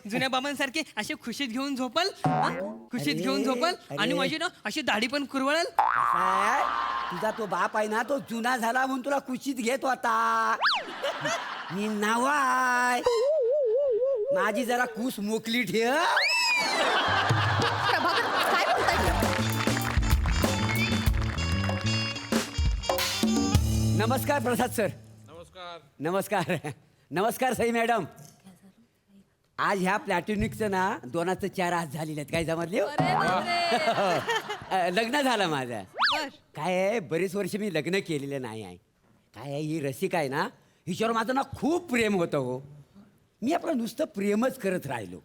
जुन्या बाबांसारखे असे खुशीत घेऊन झोपल हा? खुशीत घेऊन झोपल आणि माझी ना अशी दाढी पण कुरवळल. काय तुझा तो बाप आहे ना तो जुना झाला म्हणून तुला कुशीत घेत होता. मी नावाय माझी जरा कुस मोकली ठेव. प्रभाकर काय बोलताय? नमस्कार प्रसाद सर. नमस्कार. नमस्कार नमस्कार सई मॅडम. आज ह्या प्लॅटॉनिकचं ना 2चं 4 आज झालेले आहेत. काय समजले हो? लग्न झालं माझं. काय आहे बरेच वर्ष मी लग्न केलेलं नाही आहे. काय आहे ही रसिका आहे ना हिच्यावर माझं ना खूप प्रेम होतं हो. मी आपलं नुसतं प्रेमच करत राहिलो.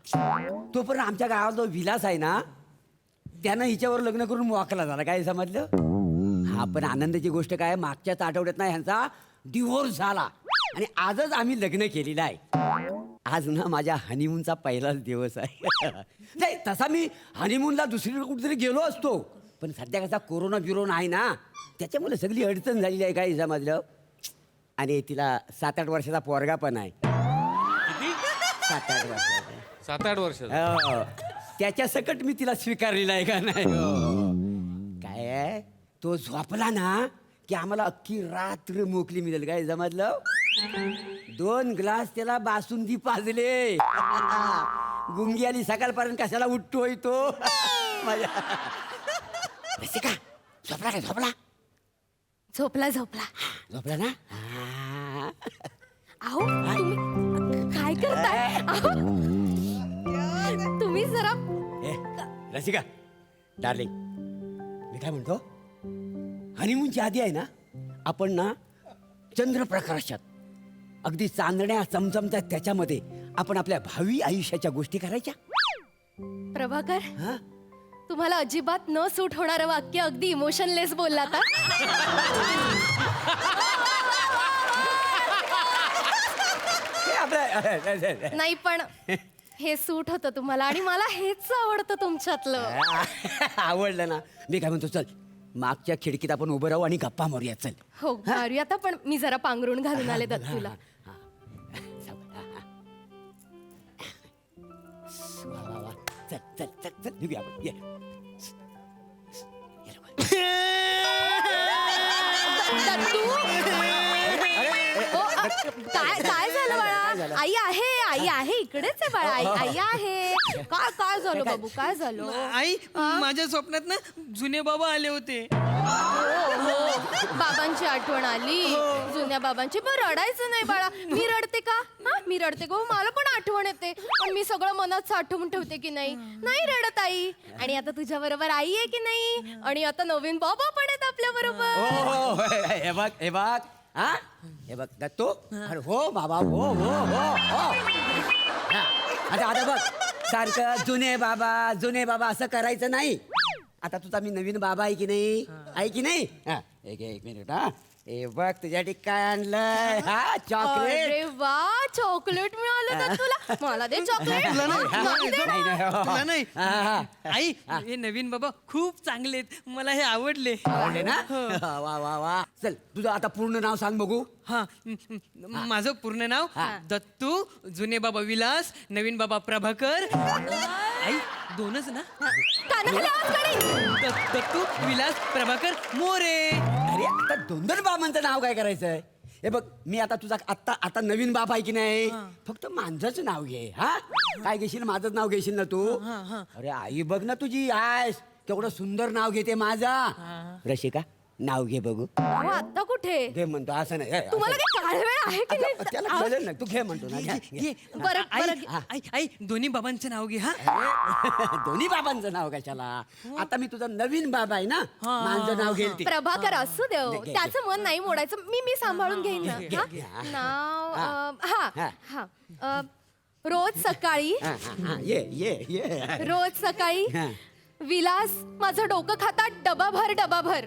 तोपर्यंत आमच्या गावात जो विलास आहे ना त्यानं हिच्यावर लग्न करून मोकला झाला. काय समजलं? हा पण आनंदाची गोष्ट काय मागच्याच आठवड्यात ना ह्यांचा डिव्होर्स झाला आणि आजच आम्ही लग्न केलेलं आहे. आज ना माझ्या हनीमूनचा पहिलाच दिवस आहे. नाही तसा मी हनीमूनला दुसरीकडे कुठेतरी गेलो असतो पण सध्या कसा कोरोना बिरोना आहे ना त्याच्यामुळे सगळी अडचण झालेली आहे. काय समजलं? आणि तिला 7-8 वर्षाचा पोरगा पण आहे. किती? 7-8 वर्षाचा. 7-8 वर्ष. हो. त्याच्या सकट मी तिला स्वीकारलेला आहे का नाही हो. काय आहे तो झोपला ना की आम्हाला अख्खी रात्र मोकली मिळेल. काय समजलं? 2 ग्लास त्याला बासुंदी पाजले. गुंगी आली सकाळपर्यंत कशाला उठतोय तो. माझ्या रसिका झोपला काय? झोपला झोपला झोपला. झोपला ना. हा. अहो तुम्ही काय करताय? अहो, तुम्ही जरा ए, रसिका डार्लिंग मी काय म्हणतो हनीमूनच्या आधी आहे ना आपण ना चंद्रप्रकाशात अगदी चांदण्या चमचमतात त्याच्यामध्ये आपण आपल्या भावी आयुष्याच्या गोष्टी करायच्या. प्रभाकर हा? तुम्हाला अजिबात न सूट होणारं वाक्य अगदी इमोशनलेस बोलला आता. हे आपलं नाही पण हे सूट होतं तुम्हाला आणि मला हेच आवडतं तुमच्यातलं. आवडलं ना. मी काय म्हणतो चल मागच्या खिडकीत आपण उभं राहू आणि गप्पा मारूया. चल. हो मारूया आता पण मी जरा पांघरून घालून आले दत्तूला. वा, वा, वा. चल चल चल चल निघूया आपण. ये. दत्तू ओ, काय काय झालं बाळा? झालं? आई आहे इकडेच आहे बाळा. आई आहे. काय काय झालं बाबू? काय झालं? आई माझ्या स्वप्नात ना जुने बाबा आले होते. हो बाबांची आठवण आली. जुन्या बाबांची. पण रडायचं नाही बाळा. मी रडते का? हा मी रडते का? मला पण आठवण येते पण मी सगळं मनात साठवून ठेवते की नाही. नाही रडत आई. आणि आता तुझ्या बरोबर आई आहे की नाही. आणि आता नवीन बाबा पण आहेत आपल्या बरोबर. हो हे बघ हे बघ. हा हे बघ दत्तू. अरे हो बाबा हो हो हो हो. हा, आता बघ सारखं जुने बाबा असं करायचं नाही. आता तुझा मी नवीन बाबा आहे की नाही? आहे की नाही? हा एक मिनिट. हा हे बघ तुझ्यासाठी काय आणलंय. हा चॉकलेट. अरे वा चॉकलेट मिळालं तर तुला. मला दे चॉकलेट. तुला नाही. नाही दे. नाही, नाही, हो, हो. तुला नाही. हा, हा. आई हे नवीन बाबा खूप चांगले आहेत. मला हे आवडले. आवडले ना? वा वा वा. चल तुझं आता पूर्ण नाव सांग बघू. हा माझं पूर्ण नाव दत्तू, जुने बाबा विलास, नवीन बाबा प्रभाकर. आई 2च ना? कानाखाली आवाज काढी. दत्तू विलास प्रभाकर मोरे. अरे आता 2 बाबांचं नाव काय करायचंय? हे बघ मी आता तुझा आता नवीन बाप आहे की नाही फक्त माझंच नाव घे. हा काय घेशील? माझंच नाव घेशील ना तू? अरे आई बघ ना तुझी आयस केवढं सुंदर नाव घेते माझा. रशिका नाव घे बघू. अहो, आता कुठे? घे म्हणतो असं नाही. तुम्हाला काही काळ वेळ आहे की नाही? त्याला कळेल ना तू घे म्हणतो ना. घे, घे. घे. बरं, आई बरं. आई आई दोन्ही बाबांचं नाव घे. हा दोन्ही बाबांचं नाव कशाला? आता मी तुझा नवीन बाबा आहे ना माझं नाव घेईल ती. प्रभाकर असू देव. घे. त्याचं मन नाही मोडायचं. मी सांभाळून घेईन ना. घे, हा? घे. नाव हा. हा हा रोज सकाळी हा, हा, हा. ये रोज सकाळी हा. विलास माझं डोकं खातात डबाभर.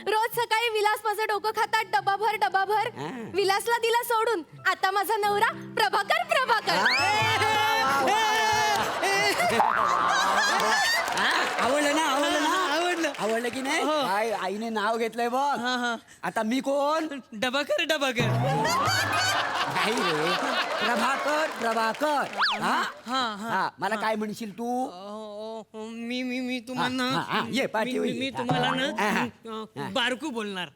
रोज सकाळी विलास माझं डोकं खातात डबाभर. विलासला दिला सोडून आता माझा नवरा प्रभाकर. आवडलं ना? आवडलं की नाही? काय आईने नाव घेतलंय बघ. आता मी कोण? डबाकर. नाही रे, प्रभाकर. हा हा मला काय म्हणशील तू? मी तुम्हाला ये पाठी होईल. मी तुम्हाला हा. ना बारकू बोलणार.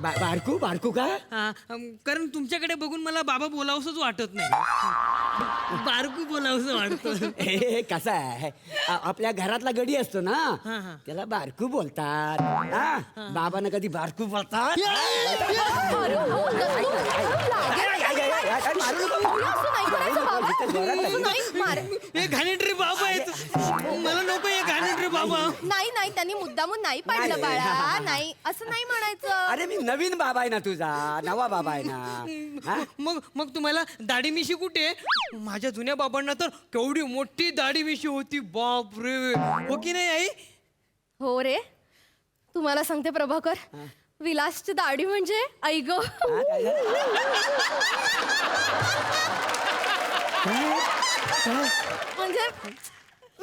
बारकू का? कारण तुमच्याकडे बघून मला बाबा बोलावंसच वाटत नाही. बारकू बोलावंसं वाटतं. हे कसं आहे, आपल्या घरातला गडी असतो ना, हा. त्याला बारकू बोलतात. हा बाबांना कधी बारकू बोलतात? अरे हो, मारू नको. असं नाही करायचं बाबा. असं नाही, मार. हे घाणेरडे बाबा आहेत. मला नको हे घाणेरडे बाबा. नाही त्यांनी मुद्दामून नाही पाडलं नाही. बाळा. नाही असं नाही म्हणायचं. अरे मी नवीन बाबा आहे ना तुझा, नवा बाबा आहे ना. हा? मग तुम्हाला दाढी मिशी कुठे? माझ्या जुन्या बाबांना तर केवढी मोठी दाढी मिशी होती. बाप रे, हो की नाही आई? हो रे, तुम्हाला सांगते प्रभाकर, विलासची दाढी म्हणजे आई ग. हा, काय झालं? म्हणजे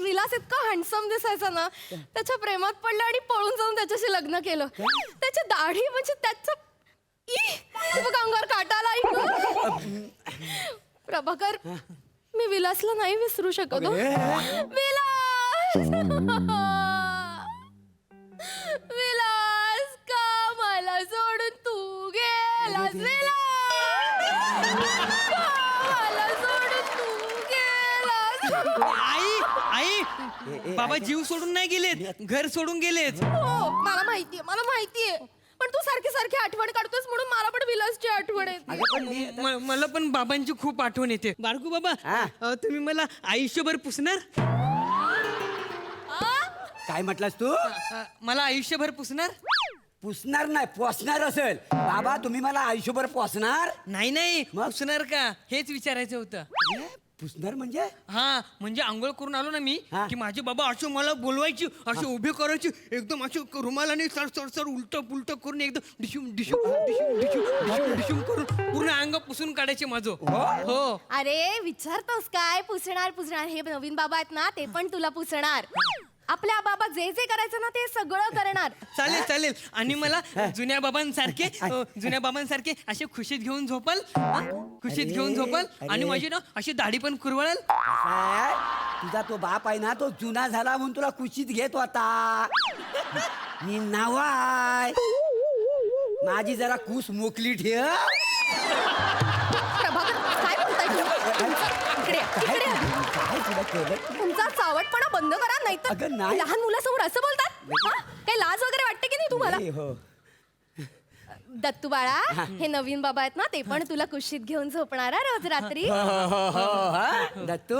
विलास इतका हँडसम दिसायचा ना, त्याच्या प्रेमात पडलं आणि पळून जाऊन त्याच्याशी लग्न केलं. त्याची दाढी म्हणजे त्याचं अंगावर काटा आला. आई ग. प्रभाकर, मी विलासला नाही विसरू शकत हो. विलास विलास, का मला सोडून तू गेलास? विलास, का मला सोडून तू गेलास? आई बाबा जीव सोडून नाही गेलेत, घर सोडून गेलेत. हो, मला माहितीये. पण तू सारखी सारखी आठवण काढतोस म्हणून मला पण विलासची आठवण येते. अगं, पण मी मला पण बाबांची खूप आठवण येते. बारकू बाबा, तुम्ही मला आयुष्यभर पुसणार? काय म्हटलास तू? मला आयुष्यभर पुसणार? पुसणार नाही, पोसणार असेल. बाबा तुम्ही मला आयुष्यभर पोसणार? नाही मग? पुसणार का हेच विचारायचं होतं. पुसणार म्हणजे? हा म्हणजे आंघोळ करून आलो ना मी, हा. की माझे बाबा असे मला बोलवायची, असे उभे करायची, एकदम असे रुमालाने सर उलट पुलट करून एकदम डिशूम करून पूर्ण अंग पुसून काढायचे माझं. हो. अरे विचारतोस काय? पुसणार हे नवीन बाबा आहेत ना, ते पण तुला पुसणार. आपल्या बाबा जे जे करायचं ना ते सगळं करणार. चालेल. आणि मला जुन्या बाबांसारखे असे खुशीत घेऊन झोपाल, खुशीत घेऊन झोपाल, आणि माझी ना अशी दाढी पण कुरवळाल. काय? तुझा तो बाप आहे ना, तो जुना झाला म्हणून तुला कुशीत घेत होता. मी नावाय, माझी जरा कुस मोकली ठेव. प्रभाकर, काय बोलताय तुम्ही? इकडे या. काय तुला केलं? तुमचा चावटपणा बंद करा, नाही अगं, तर नाही. लहान मुलासमोर असं बोलतात. हा? काही लाज वगैरे वाटते की नाही तुम्हाला? हो. दत्तू बाळा, हे नवीन बाबा आहेत ना, ते पण तुला कुशीत घेऊन झोपणार हा रोज रात्री. दत्तू,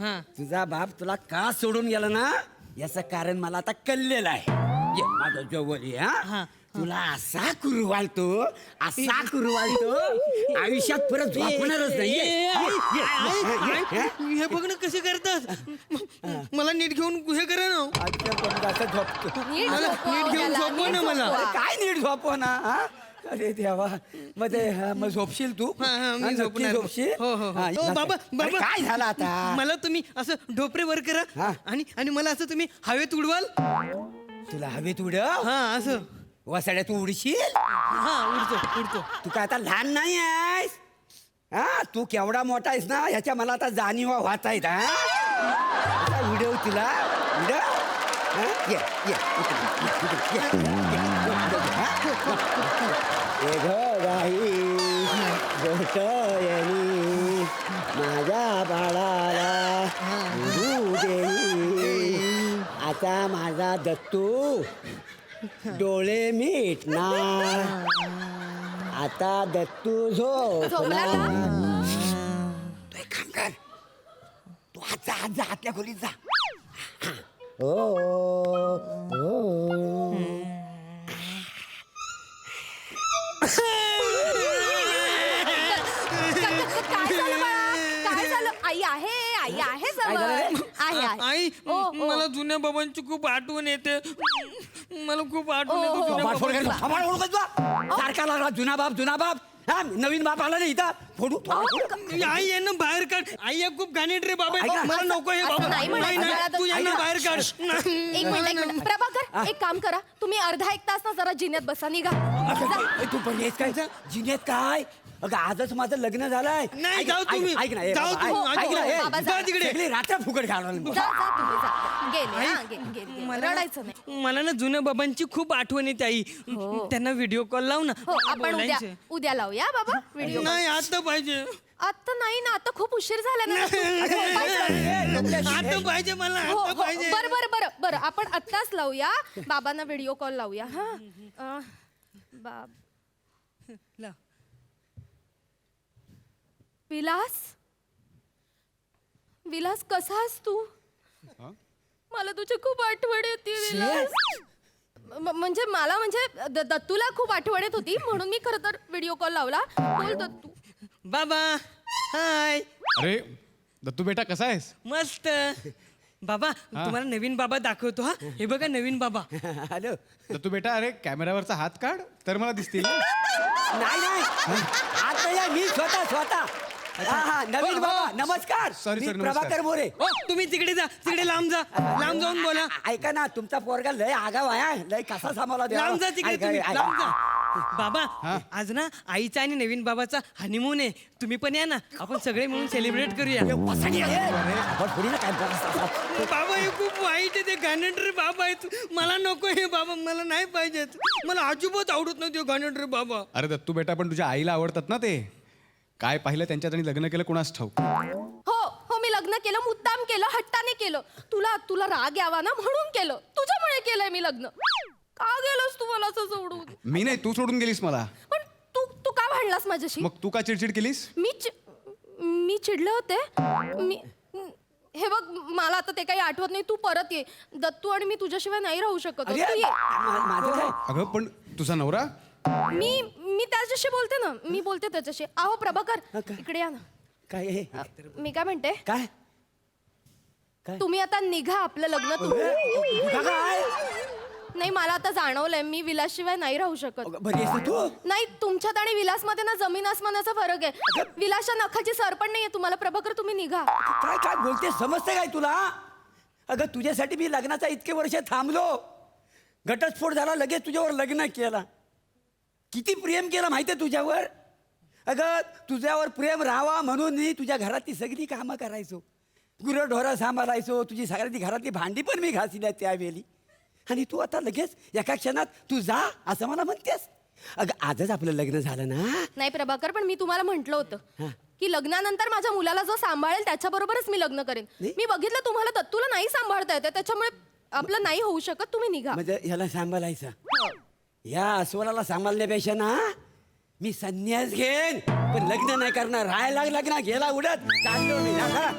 हा. तुझा बाप तुला का सोडून गेला ना, याचं कारण मला आता कळलेलं आहे. ये माझं जवळ ये. हा तुला असा कुरवालतो, आयुष्यात परत झोपणारच नाही. हे बघ ना कसे करतात. मला नीट घेऊन हे करा ना. असं झोपतो. मला नीट घेऊन झोपव ना मला. अरे काय नीट झोपव ना. अरे देवा, मग झोपशील तू? मी नक्की झोपणार. झोपशील? हो. हा, बाबा अरे काय झालं आता? मला तुम्ही असं ढोपरे वर करा, आणि मला असं तुम्ही हवेत उडवाल. तुला हवेत उडव? हा असं. वसाड्या तू उडशील? उडतो. तू काय आता लहान नाही आहेस. हा तू केवढा मोठा आहेस ना, ह्याच्या मला आता जाणीवा वाच आहेत. उडव तुला, उडव. ये माझ्या बाळाला उडू दे. आता माझा दत्तू डोळे मिटणार. आता दत्तू झोपला का? तू एक काम कर, तू आत जा आतल्या खोलीत जा. काय झालं बाळा? काय झालं? आई आहे जवळ. आहे. आई ओ. मला जुन्या बाबांची खूप आठवण येते. मला खूप आठवण ओ, येते हो. जुन्या बाबांची. सारखा लागला जुना बाप. हा नवीन बाप आला नाही इथं. फोडू. आई यांना बाहेर काढ. आई या खूप घाणेरडे बाबा आहेत. ऐका. मला नको हे असं बाबा. नाही म्हणायचं नाही, मला तर. तू यांना ऐका. बाहेर काढ. एक मिनिट. प्रभाकर, एक काम करा, तुम्ही अर्धा एक तास ना जरा जिन्यात बसा, निघा. अगं, तू पण येस काय जिनेत काय अगं आजच माझं लग्न झालंय नाही, ऐक- जाऊ ऐक- तुम्ही. ऐक ना हे जाऊ बाबा, तुम्ही. ऐक- ऐक ना, हे. बाबा, जा तिकडे. सगळी रात्र फुकट घालवलं जा जा तुम्ही जा गेले हा, गेले. मला रडायचं नाही मला ना जुन्या बाबांची खूप आठवण येते आई हो. त्यांना व्हिडिओ कॉल लावू ना हो आपण उद्या बोलायचं. उद्या लावूया बाबा व्हिडिओ नाही आता पाहिजे आता नाही ना आता खूप उशीर झाला ना आता पाहिजे मला हो आता हो पाहिजे बरं बरं बरं बरं आपण आत्ताच लावूया बाबांना व्हिडिओ कॉल लावूया हा बाब लाव. विलास विलास कसा आहेस तू मला तुझी खूप आठवण येते विलास म्हणजे मला म्हणजे दत्तूला खूप आठवण येत होती म्हणून मी खरं तर व्हिडिओ कॉल लावला बोल दत्तू बाबा हाय अरे दत्तू बेटा कसा आहेस मस्त बाबा तुम्हाला नवीन बाबा दाखवतो हा हे बघा नवीन बाबा हॅलो दत्तू बेटा अरे कॅमेऱ्यावरचा हात काढ तर मला दिसतील ना. नाही आता या मी स्वतः हा हा नवीन बाबा नमस्कार Sorry, मी sir, नमस्कार. प्रभाकर मोरे ओ तुम्ही तिकडे जा तिकडे लांब जाऊन बोला ऐका ना तुमचा पोरगा लय आगाव आहे लय कसा सांभाळा द्यावा? लांब जा तिकडे ऐका, तुम्ही ऐका. लांब जा बाबा आज ना आईचा आणि नवीन बाबाचा हनीमून आहे तुम्ही पण या ना आपण सगळे मिळून सेलिब्रेट करूया बसाडी आहे. आपण थोडी ना काय बोलत बाबा हे खूप वाईट आहे ते घाणेरडे बाबा आहेत मला नको हे बाबा मला नाही पाहिजेत मला अजिबात आवडत नाही ते घाणेरडे बाबा अरे दत्तू बेटा पण तुझ्या आईला आवडतात ना ते काय पाहिलं त्यांच्यात आणि लग्न केलं कोणास ठाऊक हो हो मी लग्न केलं मुद्दाम केलं हट्टाने केलं तुला तुला राग यावा ना म्हणून केलं तुझ्यामुळे केलंय मी लग्न का गेलोस तू मला असं सोडून मी नाही तू सोडून गेलीस मला पण तू तू का भांडलास माझ्याशी मग तू का चिडचिड केलीस मी चिडले होते मी हे बघ मला आता ते काही आठवत नाही तू परत ये दत्तू आणि मी तुझ्याशिवाय नाही राहू शकत अरे तू ये माझं काय अगं पण तुझा नवरा मी त्याच्याशी बोलते ना मी बोलते त्याच्याशी आहो प्रभाकर काय? इकडे या ना काय हे मी काय म्हणते काय काय तुम्ही आता निघा आपलं लग्न तुम्ही तुझा काय नाही मला आता जाणवलंय मी विलासशिवाय नाही राहू शकत बरी आहेस ना तू नाही तुमच्यात आणि विलासमध्ये ना जमीन आसमानाचा फरक आहे विलासच्या नखाची सर पण नाहीये तुम्हाला प्रभाकर तुम्ही निघा काय काय बोलते समजते काय तुला अगं तुझ्यासाठी मी लग्नाचा इतके वर्ष थांबलो घटस्फोट झाला लगेच तुझ्यावर लग्न केला किती प्रेम केलं माहितीये तुझ्यावर अगं तुझ्यावर प्रेम राहावा म्हणून मी तुझ्या घरातली सगळी कामं करायचो गुरंढोरं सांभाळायचो तुझी सगळ्याची घरातली भांडी पण मी घासली त्यावेळी आणि तू आता लगेच एका क्षणात तू जा असं मला म्हणतेस अगं आजच आपलं लग्न झालं ना नाही प्रभाकर पण मी तुम्हाला म्हंटल होतं की लग्नानंतर माझ्या मुलाला जो सांभाळेल त्याच्याबरोबरच मी लग्न करेन नाही? मी बघितलं तुम्हाला दत्तूला नाही सांभाळता येते त्याच्यामुळे आपलं नाही होऊ शकत तुम्ही निघा म्हणजे ह्याला सांभाळायचं या अस्वलाला सांभाळण्यापेक्षा ना मी संन्यास घेईन पण लग्न नाही करणार राहायला लग्न गेला उडत चाललो मी जा.